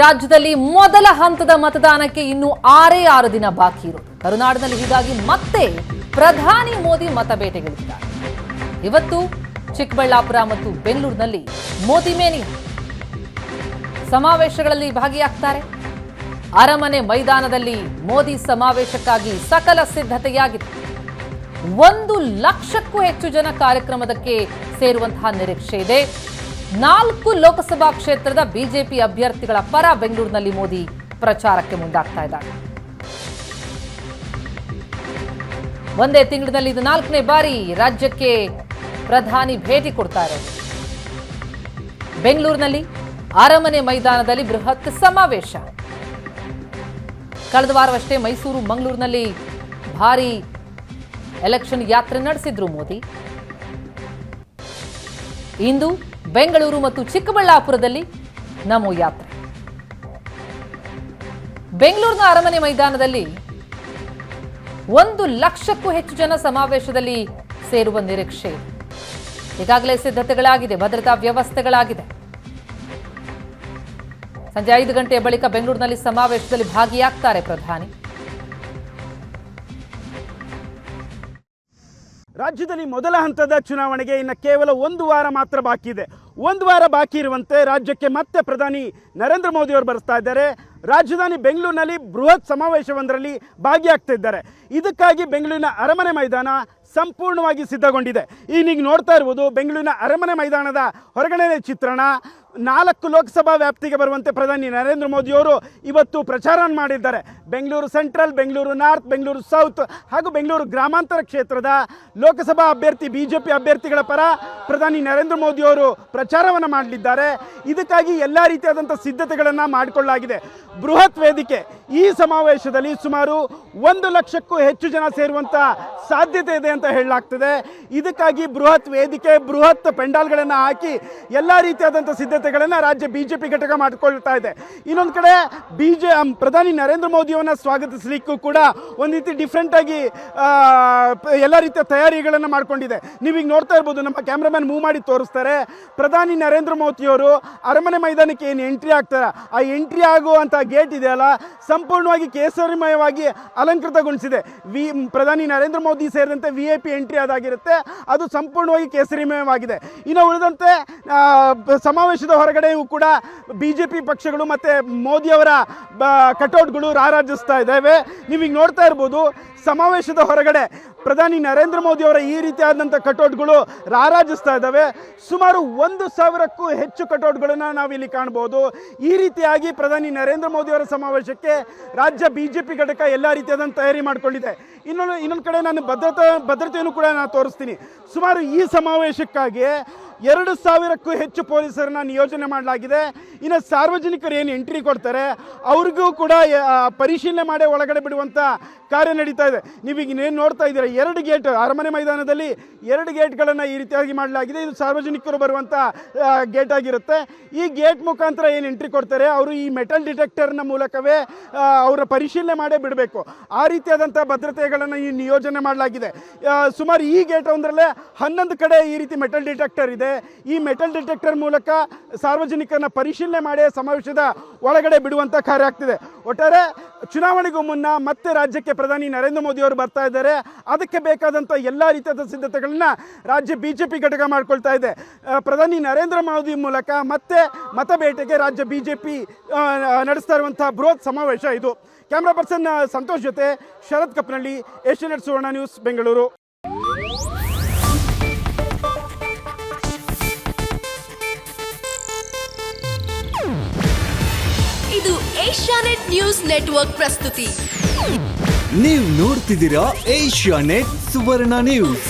ರಾಜ್ಯದಲ್ಲಿ ಮೊದಲ ಹಂತದ ಮತದಾನಕ್ಕೆ ಇನ್ನು 6 ದಿನ ಬಾಕಿ ಇರೋದು. ಕರುನಾಡಿನಲ್ಲಿ ಹೀಗಾಗಿ ಮತ್ತೆ ಪ್ರಧಾನಿ ಮೋದಿ ಮತಬೇಟೆಗಿಳಿದಿದ್ದಾರೆ. ಇವತ್ತು ಚಿಕ್ಕಬಳ್ಳಾಪುರ ಮತ್ತು ಬೆಂಗಳೂರಿನಲ್ಲಿ ಮೋದಿ ಮೇನಿಯಾ ಸಮಾವೇಶಗಳಲ್ಲಿ ಭಾಗಿಯಾಗ್ತಾರೆ. ಅರಮನೆ ಮೈದಾನದಲ್ಲಿ ಮೋದಿ ಸಮಾವೇಶಕ್ಕಾಗಿ ಸಕಲ ಸಿದ್ಧತೆಯಾಗಿದೆ. 1 ಲಕ್ಷಕ್ಕೂ ಹೆಚ್ಚು ಜನ ಕಾರ್ಯಕ್ರಮಕ್ಕೆ ಸೇರುವಂತಹ ನಿರೀಕ್ಷೆ ಇದೆ. 4 ಲೋಕಸಭಾ ಕ್ಷೇತ್ರದ ಬಿಜೆಪಿ ಅಭ್ಯರ್ಥಿಗಳ ಪರ ಬೆಂಗಳೂರಿನಲ್ಲಿ ಮೋದಿ ಪ್ರಚಾರಕ್ಕೆ ಮುಂದಾಗ್ತಾ ಇದ್ದಾರೆ. ಒಂದೇ ತಿಂಗಳಿನಲ್ಲಿ ಇದು 4ನೇ ಬಾರಿ ರಾಜ್ಯಕ್ಕೆ ಪ್ರಧಾನಿ ಭೇಟಿ ಕೊಡ್ತಾ ಇರೋದು. ಬೆಂಗಳೂರಿನಲ್ಲಿ ಅರಮನೆ ಮೈದಾನದಲ್ಲಿ ಬೃಹತ್ ಸಮಾವೇಶ. ಕಳೆದ ವಾರವಷ್ಟೇ ಮೈಸೂರು ಮಂಗಳೂರಿನಲ್ಲಿ ಭಾರಿ ಎಲೆಕ್ಷನ್ ಯಾತ್ರೆ ನಡೆಸಿದ್ರು ಮೋದಿ. ಇಂದು ಬೆಂಗಳೂರು ಮತ್ತು ಚಿಕ್ಕಬಳ್ಳಾಪುರದಲ್ಲಿ ನಮೋ ಯಾತ್ರೆ. ಬೆಂಗಳೂರಿನ ಅರಮನೆ ಮೈದಾನದಲ್ಲಿ 1 ಲಕ್ಷಕ್ಕೂ ಹೆಚ್ಚು ಜನ ಸಮಾವೇಶದಲ್ಲಿ ಸೇರುವ ನಿರೀಕ್ಷೆ ಇದೆ. ಈಗಾಗಲೇ ಸಿದ್ಧತೆಗಳಾಗಿದೆ, ಭದ್ರತಾ ವ್ಯವಸ್ಥೆಗಳಾಗಿದೆ. ಸಂಜೆ 5 ಗಂಟೆಯ ಬಳಿಕ ಬೆಂಗಳೂರಿನಲ್ಲಿ ಸಮಾವೇಶದಲ್ಲಿ ಭಾಗಿಯಾಗ್ತಾರೆ ಪ್ರಧಾನಿ. ರಾಜ್ಯದಲ್ಲಿ ಮೊದಲ ಹಂತದ ಚುನಾವಣೆಗೆ ಇನ್ನು ಕೇವಲ 1 ವಾರ ಮಾತ್ರ ಬಾಕಿ ಇದೆ. 1 ವಾರ ಬಾಕಿ ಇರುವಂತೆ ರಾಜ್ಯಕ್ಕೆ ಮತ್ತೆ ಪ್ರಧಾನಿ ನರೇಂದ್ರ ಮೋದಿ ಅವರು ಬರ್ತಾ ಇದ್ದಾರೆ. ರಾಜಧಾನಿ ಬೆಂಗಳೂರಿನಲ್ಲಿ ಬೃಹತ್ ಸಮಾವೇಶವೊಂದರಲ್ಲಿ ಭಾಗಿಯಾಗ್ತಾ ಇದ್ದಾರೆ. ಇದಕ್ಕಾಗಿ ಬೆಂಗಳೂರಿನ ಅರಮನೆ ಮೈದಾನ ಸಂಪೂರ್ಣವಾಗಿ ಸಿದ್ಧಗೊಂಡಿದೆ. ಈಗ ನೀವು ನೋಡ್ತಾ ಇರ್ಬೋದು ಬೆಂಗಳೂರಿನ ಅರಮನೆ ಮೈದಾನದ ಹೊರಗಡೆ ಚಿತ್ರಣ. 4 ಲೋಕಸಭಾ ವ್ಯಾಪ್ತಿಗೆ ಬರುವಂತೆ ಪ್ರಧಾನಿ ನರೇಂದ್ರ ಮೋದಿಯವರು ಇವತ್ತು ಪ್ರಚಾರ ಮಾಡಿದ್ದಾರೆ. Bengaluru central, Bengaluru north, Bengaluru south ಹಾಗೂ ಬೆಂಗಳೂರು ಗ್ರಾಮಾಂತರ ಕ್ಷೇತ್ರದ ಲೋಕಸಭಾ ಅಭ್ಯರ್ಥಿ ಬಿಜೆಪಿ ಅಭ್ಯರ್ಥಿಗಳ ಪರ ಪ್ರಧಾನಿ ನರೇಂದ್ರ ಮೋದಿಯವರು ಪ್ರಚಾರವನ್ನು ಮಾಡಲಿದ್ದಾರೆ. ಇದಕ್ಕಾಗಿ ಎಲ್ಲ ರೀತಿಯಾದಂಥ ಸಿದ್ಧತೆಗಳನ್ನು ಮಾಡಿಕೊಳ್ಳಲಾಗಿದೆ. ಬೃಹತ್ ವೇದಿಕೆ. ಈ ಸಮಾವೇಶದಲ್ಲಿ ಸುಮಾರು 1 ಲಕ್ಷಕ್ಕೂ ಹೆಚ್ಚು ಜನ ಸೇರುವಂಥ ಸಾಧ್ಯತೆ ಇದೆ ಅಂತ ಹೇಳಲಾಗ್ತದೆ. ಇದಕ್ಕಾಗಿ ಬೃಹತ್ ವೇದಿಕೆ, ಬೃಹತ್ ಪೆಂಡಾಲ್ಗಳನ್ನು ಹಾಕಿ ಎಲ್ಲ ರೀತಿಯಾದಂಥ ಸಿದ್ಧತೆಗಳನ್ನು ರಾಜ್ಯ ಬಿಜೆಪಿ ಘಟಕ ಮಾಡಿಕೊಳ್ತಾ ಇದೆ. ಇನ್ನೊಂದು ಕಡೆ ಪ್ರಧಾನಿ ನರೇಂದ್ರ ಮೋದಿಯವನ್ನ ಸ್ವಾಗತಿಸಲಿಕ್ಕೂ ಕೂಡ ಒಂದು ರೀತಿ ಡಿಫ್ರೆಂಟ್ ಆಗಿ ಎಲ್ಲ ರೀತಿಯ ತಯಾರಿಗಳನ್ನು ಮಾಡಿಕೊಂಡಿದೆ. ನೀವೀಗ ನೋಡ್ತಾ ಇರ್ಬೋದು, ನಮ್ಮ ಕ್ಯಾಮ್ರಾಮನ್ ಮೂವ್ ಮಾಡಿ ತೋರಿಸ್ತಾರೆ. ಪ್ರಧಾನಿ ನರೇಂದ್ರ ಮೋದಿಯವರು ಅರಮನೆ ಮೈದಾನಕ್ಕೆ ಏನು ಎಂಟ್ರಿ ಆಗ್ತಾರೆ, ಆ ಎಂಟ್ರಿ ಆಗುವಂಥ ಗೇಟ್ ಇದೆಯಲ್ಲ ಸಂಪೂರ್ಣವಾಗಿ ಕೇಸರಿಮಯವಾಗಿ ಅಲಂಕೃತಗೊಳಿಸಿದೆ. ಪ್ರಧಾನಿ ನರೇಂದ್ರ ಮೋದಿ ಸೇರಿದಂತೆ VIP ಎಂಟ್ರಿ ಅದಾಗಿರುತ್ತೆ, ಅದು ಸಂಪೂರ್ಣವಾಗಿ ಕೇಸರಿಮಯವಾಗಿದೆ. ಇನ್ನು ಉಳಿದಂತೆ ಸಮಾವೇಶದ ಹೊರಗಡೆಯೂ ಕೂಡ ಬಿಜೆಪಿ ಪಕ್ಷಗಳು ಮತ್ತು ಮೋದಿಯವರ ಕಟೌಟ್ಗಳು ರಾರಾಜಿಸ್ತಾ ಇದ್ದಾವೆ. ನೀವೀಗ ನೋಡ್ತಾ ಇರ್ಬೋದು ಸಮಾವೇಶದ ಹೊರಗಡೆ ಪ್ರಧಾನಿ ನರೇಂದ್ರ ಮೋದಿಯವರ ಈ ರೀತಿಯಾದಂಥ ಕಟೌಟ್ಗಳು ರಾರಾಜಿಸ್ತಾ ಇದ್ದಾವೆ. ಸುಮಾರು 1,000ಕ್ಕೂ ಹೆಚ್ಚು ಕಟೌಟ್ಗಳನ್ನು ನಾವಿಲ್ಲಿ ಕಾಣ್ಬೋದು. ಈ ರೀತಿಯಾಗಿ ಪ್ರಧಾನಿ ನರೇಂದ್ರ ಮೋದಿಯವರ ಸಮಾವೇಶಕ್ಕೆ ರಾಜ್ಯ ಬಿಜೆಪಿ ಘಟಕ ಎಲ್ಲ ರೀತಿಯಾದಂಥ ತಯಾರಿ ಮಾಡಿಕೊಂಡಿದೆ. ಇನ್ನೊಂದು ಕಡೆ ನಾನು ಭದ್ರತೆಯನ್ನು ಕೂಡ ನಾನು ತೋರಿಸ್ತೀನಿ. ಸುಮಾರು ಈ ಸಮಾವೇಶಕ್ಕಾಗಿ 2,000ಕ್ಕೂ ಹೆಚ್ಚು ಪೊಲೀಸರನ್ನ ನಿಯೋಜನೆ ಮಾಡಲಾಗಿದೆ. ಇನ್ನು ಸಾರ್ವಜನಿಕರು ಏನು ಎಂಟ್ರಿ ಕೊಡ್ತಾರೆ ಅವ್ರಿಗೂ ಕೂಡ ಪರಿಶೀಲನೆ ಮಾಡಿ ಒಳಗಡೆ ಬಿಡುವಂಥ ಕಾರ್ಯ ನಡೀತಾ ಇದೆ. ನೀವೀಗ ಏನು ನೋಡ್ತಾ ಇದ್ದೀರಾ, 2 ಗೇಟ್ ಅರಮನೆ ಮೈದಾನದಲ್ಲಿ 2 ಗೇಟ್ಗಳನ್ನು ಈ ರೀತಿಯಾಗಿ ಮಾಡಲಾಗಿದೆ. ಇದು ಸಾರ್ವಜನಿಕರು ಬರುವಂಥ ಗೇಟ್ ಆಗಿರುತ್ತೆ. ಈ ಗೇಟ್ ಮುಖಾಂತರ ಏನು ಎಂಟ್ರಿ ಕೊಡ್ತಾರೆ ಅವರು ಈ ಮೆಟಲ್ ಡಿಟೆಕ್ಟರ್ನ ಮೂಲಕವೇ ಅವರ ಪರಿಶೀಲನೆ ಮಾಡೇ ಬಿಡಬೇಕು. ಆ ರೀತಿಯಾದಂಥ ಭದ್ರತೆಗಳನ್ನು ಈ ನಿಯೋಜನೆ ಮಾಡಲಾಗಿದೆ. ಸುಮಾರು ಈ ಗೇಟ್ ಒಂದರಲ್ಲೇ 11 ಕಡೆ ಈ ರೀತಿ ಮೆಟಲ್ ಡಿಟೆಕ್ಟರ್ ಇದೆ. ಈ ಮೆಟಲ್ ಡಿಟೆಕ್ಟರ್ ಮೂಲಕ ಸಾರ್ವಜನಿಕರನ್ನ ಪರಿಶೀಲನೆ ಮಾಡಿ ಸಮಾವೇಶದ ಒಳಗಡೆ ಬಿಡುವಂಥ ಕಾರ್ಯ ಆಗ್ತಿದೆ. ಒಟ್ಟಾರೆ ಚುನಾವಣೆಗೂ ಮುನ್ನ ಮತ್ತೆ ರಾಜ್ಯಕ್ಕೆ ಪ್ರಧಾನಿ ನರೇಂದ್ರ ಮೋದಿ ಅವರು ಬರ್ತಾ ಇದ್ದಾರೆ. ಅದಕ್ಕೆ ಬೇಕಾದಂಥ ಎಲ್ಲ ರೀತಿಯಾದ ಸಿದ್ಧತೆಗಳನ್ನ ರಾಜ್ಯ ಬಿಜೆಪಿ ಘಟಕ ಮಾಡ್ಕೊಳ್ತಾ ಇದೆ. ಪ್ರಧಾನಿ ನರೇಂದ್ರ ಮೋದಿ ಮೂಲಕ ಮತ್ತೆ ಮತಬೇಟೆಗೆ ರಾಜ್ಯ ಬಿಜೆಪಿ ನಡೆಸ್ತಾ ಇರುವಂಥ ಬೃಹತ್ ಸಮಾವೇಶ ಇದು. ಕ್ಯಾಮ್ರಾ ಪರ್ಸನ್ ಸಂತೋಷ್ ಜೊತೆ ಶರತ್ ಕಪ್ನಳ್ಳಿ, ಏಷ್ಯಾನೆಟ್ ಸುವರ್ಣ ನ್ಯೂಸ್, ಬೆಂಗಳೂರು. ಇದು ಏಷ್ಯಾನೆಟ್ ನ್ಯೂಸ್ ನೆಟ್ವರ್ಕ್ ಪ್ರಸ್ತುತಿ. ನೀವು ನೋಡ್ತಿದ್ದೀರಾ ಏಷ್ಯಾನೆಟ್ ಸುವರ್ಣ ನ್ಯೂಸ್.